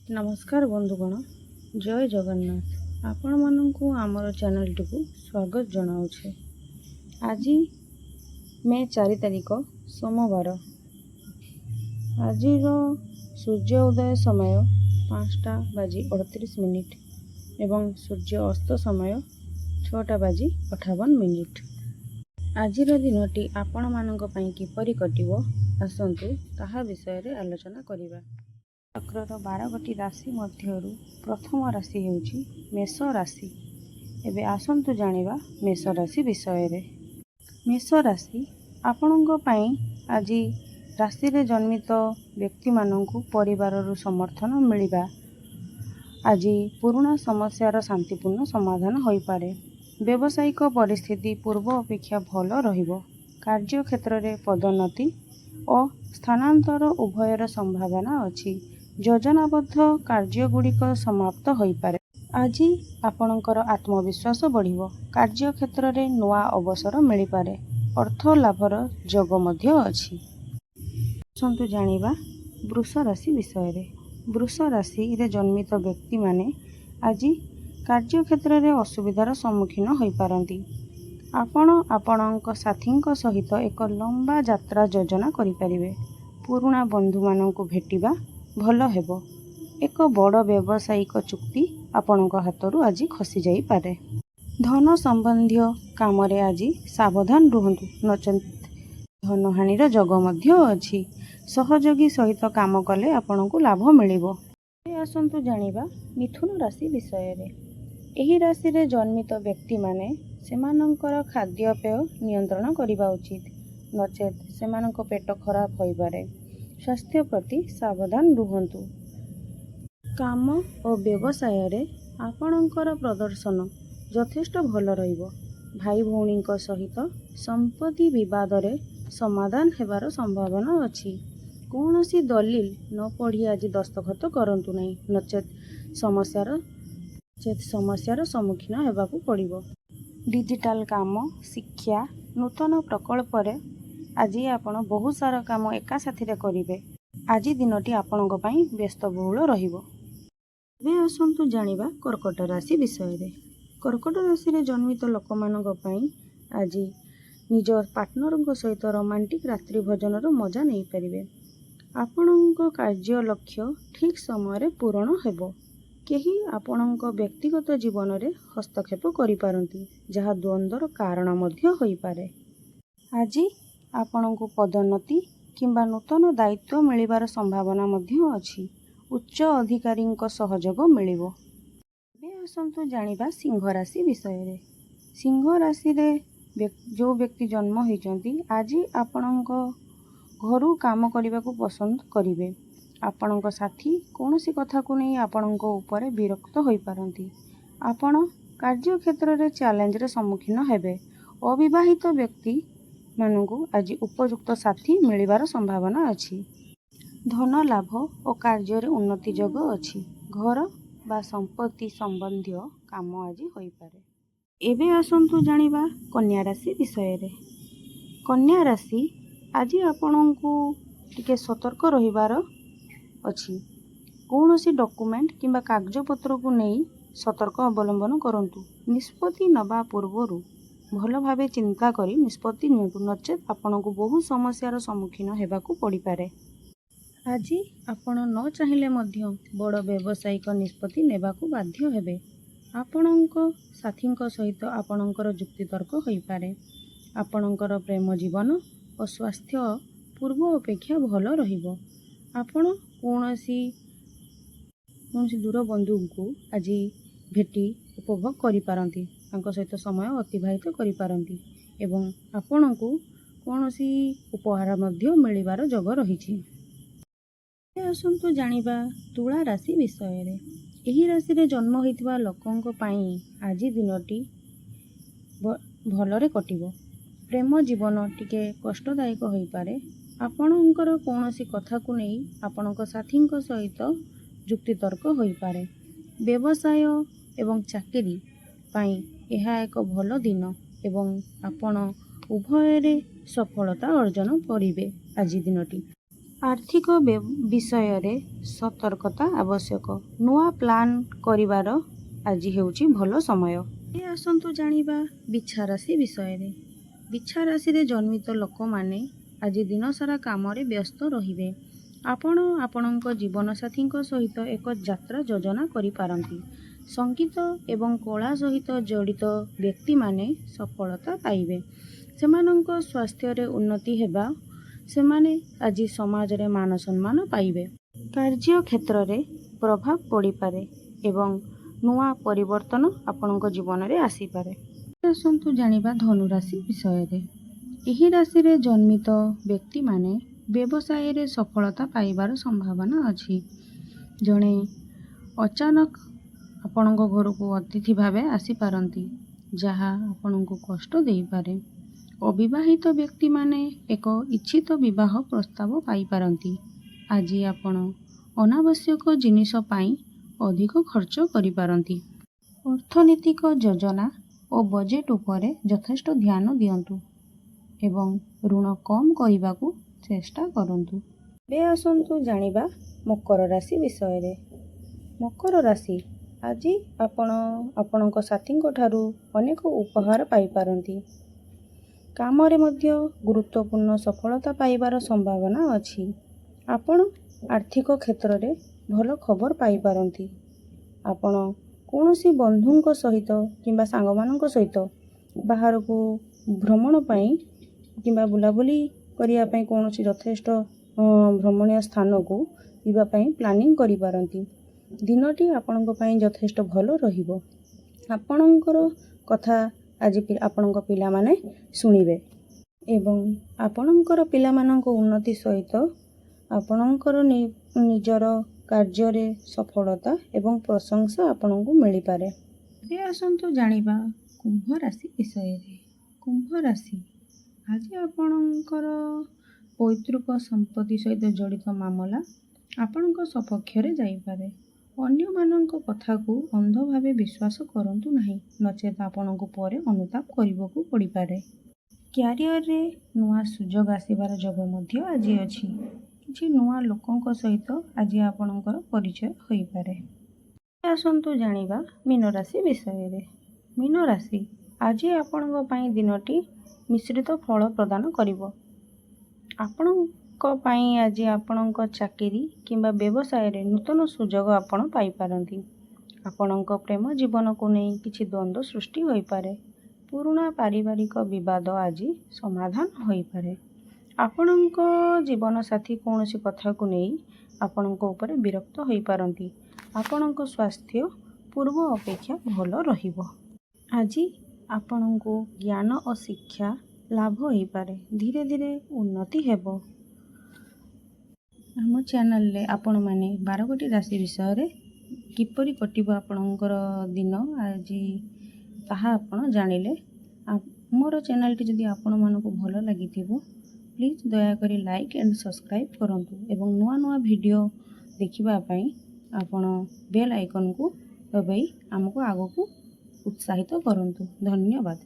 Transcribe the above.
नमस्कार बंधुगण जय जगन्नाथ आपण मानू आमर चैनल टी स्वागत जनाऊे। आज मे 4 तारिख सोमवार। आज सूर्य उदय समय 5:38 एवं सूर्य अस्त समय 6:58। आज दिनटी आपण मानक पई किपरि कटिबो आसंतु ताहा विषय रे आलोचना करिबा। चक्रर 12 राशि मध्यरु प्रथम राशि हेउची मेष राशि। एबे आसंतु जानिबा मेष राशि विषय रे। मेष राशि आपणक पई आज राशि रे जन्मित व्यक्ति माननकु परिवाररु समर्थन मिलिबा। आज पुराना समस्यार शांतिपूर्ण समाधान होई पारे। व्यावसायिक परिस्थिति पूर्व अपेक्षा भल रहिबो। कार्य क्षेत्र रे पदोन्नति और स्थानांतर उभयर संभावना अछि। योजनाबद्ध कार्यगुड़िक समाप्त होई पारे। आज आपणकर आत्मविश्वास बढ़िबो। कार्य क्षेत्र रे नुआ अवसर मिली पारे। अर्थ लाभर योग मध्य अछि। सन्तु जानिबा वृष राशि विषय रे। वृष राशि रे जन्मित व्यक्ति माने आज कार्य क्षेत्र रे असुविधार सम्मुखीन होई पारंती। आपण आपणक साथींक सहित एक लंबा यात्रा योजना करि परिबे। पुराना बंधु माननकु भेटिबा भल हेबो। एक बड़ व्यावसायिक चुक्ति आपणक हाथरू आज खसी जाई पारे। धन संबंधी काम रे आज सावधान रुहंतु नचेत धनहानिर योग मध्य अछि। सहयोगी सहित काम कले आपणकु लाभ मिलिबो। आसंतु जानिबा मिथुन राशि विषय रे। एही राशि रे जन्मित व्यक्ति माने सेमानंकर खाद्यपेय नियंत्रण करिबा उचित नचेत सेमानंक पेट खराब होई पारे। स्वास्थ्य प्रति सावधान रुहंतु। काम और व्यवसाय रे आपणकर प्रदर्शन यथेष्ट भल रहिबो। भाई भौणीक सहित संपत्ति विवाद रे समाधान हेबार संभावना अछि। कौनसी दलील न पढ़ी आज दस्तखत करंतु नहीं नचेत समस्यार सम्मुखीन हेबाकू पड़िबो। डिजिटल काम शिक्षा नूतन प्रकल्प रे आज आपण बहुत सारा काम एका साथी रे करिवे। आज दिनटी आपणक पई व्यस्तबहुल रहिबो। बे आसंतु जानिबा कर्कट राशि विषय रे। कर्कट राशि रे जन्मित लोकमानक पई आज निज पार्टनरक सहित रोमांटिक रात्रि भोजन रो मजा नहीं परिबे। आपणक कार्य लक्ष्य ठीक समय रे पूर्ण हेबो। केही आपणक व्यक्तिगत जीवन रे हस्तक्षेप करि पारंती जहा द्वंद्वर कारण मध्य होई पारे। आज आपणक पदोन्नति किंबा नूतन दायित्व मिलिबार संभावना मध्य अछि। उच्च अधिकारींक सहयोग मिलिबो। बे आसंतु जानिबा सिंह राशि विषय रे। सिंह राशि रे जो व्यक्ति जन्म होइचंती आज आपणक घरु काम करने को पसंद करिवे। आपणक साथी कौनसी कथा को नहीं आपणक ऊपर विरक्त होई पारंती। आपण कार्य क्षेत्र रे चैलेंज रे सम्मुखीन हेबे। अविवाहित व्यक्ति मानकु आज उपयुक्त साथी मिलिबार संभावना अछि। धन लाभ और कार्य रे उन्नति योग अछि। घर बा संपत्ति संबंधी काम आज होई पारे। एबे आसंतु जानिबा कन्या राशि विषय रे। कन्या राशि आज आपणकु टिके सतर्क रहिबार अछि। कौनसी डॉक्यूमेंट किंबा कागजपत्र को नहीं सतर्क अवलंबन करंतु। निष्पत्ति नबा पूर्वरु भल भावे चिंता करी निष्पत्ति नियंतु नचेत आपणकु बहु समस्यार सम्मुखीन हेबाकू पड़ी पारे। आज आपण न चाहिए मध्य बड़ व्यावसायिक निष्पत्ति नेबाकू बाध्य हेबे। आपणक साथींक सहित आपणकर जुक्तितर्क होई पारे। आपणकर प्रेम जीवन और स्वास्थ्य पूर्व अपेक्षा भल रहिबो। आपण कौनसी दूर बंधु को आज भेटी उपभोग करि पारंती तांको सहित समय अतिबाहित करि पारंती एवं आपणकू कौनसी उपहार मध्य मिलिबार योग रहिछि। आसंतु जानिबा तुला राशि विषय रे। एही राशि रे जन्म होइतिबा लोकंक पई आज दिनटी भलरे कटिबो। प्रेम जीवन टिके कष्टदायक होई पारे। आपणकर कौनसी कथा को नहीं आपणक साथींक सहित जुक्तितर्क होई पारे। व्यवसाय एवं चाकरी पई एहा एक भल दिन एवं आपण उभय रे सफलता अर्जन करिवे आज दिनटी। ଆର୍ଥିକ ବିଷୟରେ ସତର୍କତା ଆବଶ୍ୟକ। ନୂଆ ପ୍ଲାନ୍ କରିବାର ଆଜି ହେଉଛି ଭଲ ସମୟ। ଆସନ୍ତୁ ଜାଣିବା ବିଛା ରାଶି ବିଷୟରେ। ବିଛା ରାଶିରେ ଜନ୍ମିତ ଲୋକମାନେ ଆଜି ଦିନସାରା କାମରେ ବ୍ୟସ୍ତ ରହିବେ। ଆପଣ ଆପଣଙ୍କ ଜୀବନସାଥୀଙ୍କ ସହିତ ଏକ ଯାତ୍ରା ଯୋଜନା କରିପାରନ୍ତି। ସଙ୍ଗୀତ ଏବଂ କଳା ସହିତ ଜଡ଼ିତ ବ୍ୟକ୍ତିମାନେ ସଫଳତା ପାଇବେ। ସେମାନଙ୍କ ସ୍ୱାସ୍ଥ୍ୟରେ ଉନ୍ନତି ହେବା। ସେମାନେ ଆଜି ସମାଜରେ ମାନ ସମ୍ମାନ ପାଇବେ। କାର୍ଯ୍ୟକ୍ଷେତ୍ରରେ ପ୍ରଭାବ ପଡ଼ିପାରେ ଏବଂ ନୂଆ ପରିବର୍ତ୍ତନ ଆପଣଙ୍କ ଜୀବନରେ ଆସିପାରେ। ଆସନ୍ତୁ ଜାଣିବା ଧନୁରାଶି ବିଷୟରେ। ଏହି ରାଶିରେ ଜନ୍ମିତ ବ୍ୟକ୍ତିମାନେ ବ୍ୟବସାୟରେ ସଫଳତା ପାଇବାର ସମ୍ଭାବନା ଅଛି। ଜଣେ ଅଚାନକ ଆପଣଙ୍କ ଘରକୁ ଅତିଥି ଭାବେ ଆସିପାରନ୍ତି, ଯାହା ଆପଣଙ୍କୁ କଷ୍ଟ ଦେଇପାରେ। ଅବିବାହିତ ବ୍ୟକ୍ତିମାନେ ଏକ ଇଚ୍ଛିତ ବିବାହ ପ୍ରସ୍ତାବ ପାଇପାରନ୍ତି। ଆଜି ଆପଣ ଅନାବଶ୍ୟକ ଜିନିଷ ପାଇଁ ଅଧିକ ଖର୍ଚ୍ଚ କରିପାରନ୍ତି। ଅର୍ଥନୈତିକ ଯୋଜନା ଓ ବଜେଟ୍ ଉପରେ ଯଥେଷ୍ଟ ଧ୍ୟାନ ଦିଅନ୍ତୁ ଏବଂ ଋଣ କମ୍ କରିବାକୁ ଚେଷ୍ଟା କରନ୍ତୁ। ଏବେ ଆସନ୍ତୁ ଜାଣିବା ମକର ରାଶି ବିଷୟରେ। ମକର ରାଶି, ଆଜି ଆପଣ ଆପଣଙ୍କ ସାଥୀଙ୍କ ଠାରୁ ଅନେକ ଉପହାର ପାଇପାରନ୍ତି। କାମରେ ମଧ୍ୟ ଗୁରୁତ୍ୱପୂର୍ଣ୍ଣ ସଫଳତା ପାଇବାର ସମ୍ଭାବନା ଅଛି। ଆପଣ ଆର୍ଥିକ କ୍ଷେତ୍ରରେ ଭଲ ଖବର ପାଇପାରନ୍ତି। ଆପଣ କୌଣସି ବନ୍ଧୁଙ୍କ ସହିତ କିମ୍ବା ସାଙ୍ଗମାନଙ୍କ ସହିତ ବାହାରକୁ ଭ୍ରମଣ ପାଇଁ କିମ୍ବା ବୁଲାବୁଲି କରିବା ପାଇଁ କୌଣସି ଯଥେଷ୍ଟ ଭ୍ରମଣୀୟ ସ୍ଥାନକୁ ଯିବା ପାଇଁ ପ୍ଲାନିଂ କରିପାରନ୍ତି। ଦିନଟି ଆପଣଙ୍କ ପାଇଁ ଯଥେଷ୍ଟ ଭଲ ରହିବ। ଆପଣଙ୍କର କଥା ଆଜି ଆପଣଙ୍କ ପିଲାମାନେ ଶୁଣିବେ ଏବଂ ଆପଣଙ୍କର ପିଲାମାନଙ୍କ ଉନ୍ନତି ସହିତ ଆପଣଙ୍କର ନିଜର କାର୍ଯ୍ୟରେ ସଫଳତା ଏବଂ ପ୍ରଶଂସା ଆପଣଙ୍କୁ ମିଳିପାରେ। ଏବେ ଆସନ୍ତୁ ଜାଣିବା କୁମ୍ଭ ରାଶି ବିଷୟରେ। କୁମ୍ଭ ରାଶି, ଆଜି ଆପଣଙ୍କର ପୈତୃକ ସମ୍ପତ୍ତି ସହିତ ଜଡ଼ିତ ମାମଲା ଆପଣଙ୍କ ସପକ୍ଷରେ ଯାଇପାରେ। ଅନ୍ୟମାନଙ୍କ କଥାକୁ ଅନ୍ଧ ଭାବେ ବିଶ୍ୱାସ କରନ୍ତୁ ନାହିଁ, ନଚେତ୍ ଆପଣଙ୍କୁ ପରେ ଅନୁତାପ କରିବାକୁ ପଡ଼ିପାରେ। କ୍ୟାରିୟରରେ ନୂଆ ସୁଯୋଗ ଆସିବାର ଯୋଗ ମଧ୍ୟ ଆଜି ଅଛି। କିଛି ନୂଆ ଲୋକଙ୍କ ସହିତ ଆଜି ଆପଣଙ୍କର ପରିଚୟ ହୋଇପାରେ। ଆସନ୍ତୁ ଜାଣିବା ମୀନ ରାଶି ବିଷୟରେ। ମୀନ ରାଶି, ଆଜି ଆପଣଙ୍କ ପାଇଁ ଦିନଟି ମିଶ୍ରିତ ଫଳ ପ୍ରଦାନ କରିବ। ଆପଣଙ୍କ ପାଇଁ ଆଜି ଆପଣଙ୍କ ଚାକିରି କିମ୍ବା ବ୍ୟବସାୟରେ ନୂତନ ସୁଯୋଗ ଆପଣ ପାଇପାରନ୍ତି। ଆପଣଙ୍କ ପ୍ରେମ ଜୀବନକୁ ନେଇ କିଛି ଦ୍ୱନ୍ଦ୍ୱ ସୃଷ୍ଟି ହୋଇପାରେ। ପୁରୁଣା ପାରିବାରିକ ବିବାଦ ଆଜି ସମାଧାନ ହୋଇପାରେ। ଆପଣଙ୍କ ଜୀବନସାଥୀ କୌଣସି କଥାକୁ ନେଇ ଆପଣଙ୍କ ଉପରେ ବିରକ୍ତ ହୋଇପାରନ୍ତି। ଆପଣଙ୍କ ସ୍ୱାସ୍ଥ୍ୟ ପୂର୍ବ ଅପେକ୍ଷା ଭଲ ରହିବ। ଆଜି ଆପଣଙ୍କୁ ଜ୍ଞାନ ଓ ଶିକ୍ଷା ଲାଭ ହୋଇପାରେ। ଧୀରେ ଧୀରେ ଉନ୍ନତି ହେବ। ଆମ ଚ୍ୟାନେଲରେ ଆପଣମାନେ 12ଗୋଟି ରାଶି ବିଷୟରେ କିପରି କଟିବ ଆପଣଙ୍କର ଦିନ ଆଜି ତାହା ଆପଣ ଜାଣିଲେ। ମୋର ଚ୍ୟାନେଲଟି ଯଦି ଆପଣମାନଙ୍କୁ ଭଲ ଲାଗିଥିବ, ପ୍ଲିଜ୍ ଦୟାକରି ଲାଇକ୍ ଆଣ୍ଡ ସବସ୍କ୍ରାଇବ୍ କରନ୍ତୁ ଏବଂ ନୂଆ ନୂଆ ଭିଡ଼ିଓ ଦେଖିବା ପାଇଁ ଆପଣ ବେଲ୍ ଆଇକନ୍କୁ ଦବାଇ ଆମକୁ ଆଗକୁ ଉତ୍ସାହିତ କରନ୍ତୁ। ଧନ୍ୟବାଦ।